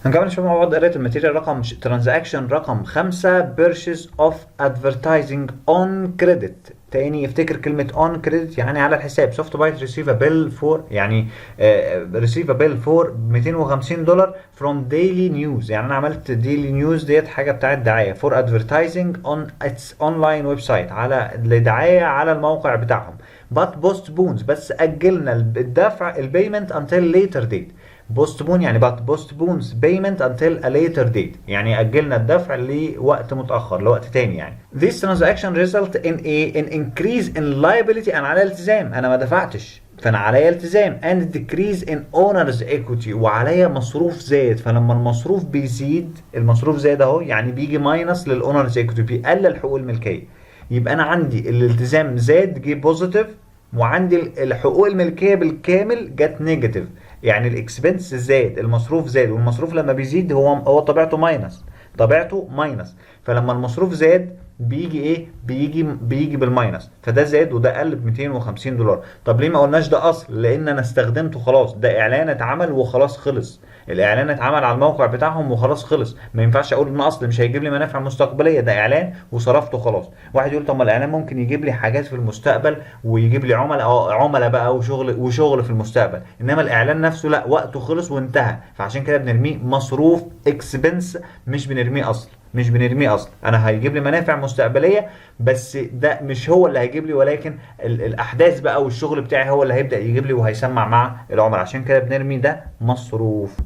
هنكمل شوية مع بعض قراية الماتيريال. رقم ترانزاكشن رقم 5 purchase of advertising on credit. تاني افتكر كلمة on credit يعني على الحساب. soft bite receivable for يعني receivable for $250 from daily news. يعني انا عملت daily news ديت حاجة بتاعت دعاية for advertising on its online website على لدعاية على الموقع بتاعهم. but postpones بس أجلنا الدفع البيمنت until later date. postpone يعني but postpones payment until a later date يعني أجلنا الدفع لوقت متأخر لوقت تاني يعني. This transaction result in an increase in liability. أنا عليا التزام، أنا ما دفعتش فأنا عليا التزام and decrease in owner's equity وعليا مصروف زاد. فلما المصروف بيزيد المصروف زاد أهو يعني بيجي ماينس للأونرز equity بيقلل حقوق الملكية. يبقى أنا عندي الالتزام زاد جه بوزيتيف وعندي الحقوق الملكية بالكامل جت نيجاتيف. يعني الاكسبنس زاد المصروف زاد والمصروف لما بيزيد هو طبيعته ماينس طبيعته ماينس. فلما المصروف زاد بيجي ايه بيجي بالماينس فده زاد وده قل ب $250. طب ليه ما قلناش ده اصل؟ لان انا استخدمته خلاص ده اعلان اتعمل وخلاص خلص. الاعلان اتعمل على الموقع بتاعهم وخلاص خلص. ما ينفعش اقول ان اصل مش هيجيب لي منافع مستقبليه ده اعلان وصرفته خلاص. واحد يقول طب ما الاعلان ممكن يجيب لي حاجات في المستقبل ويجيب لي عملاء بقى وشغل في المستقبل. انما الاعلان نفسه لا وقته خلص وانتهى. فعشان كده بنرميه مصروف اكسبنس مش بنرميه اصل. مش بنرميه اصل. انا هيجيب لي منافع مستقبليه بس ده مش هو اللي هيجيب لي ولكن الاحداث بقى والشغل بتاعي هو اللي هيبدا يجيب لي وهيسمع مع العملاء. عشان كده بنرمي ده مصروف.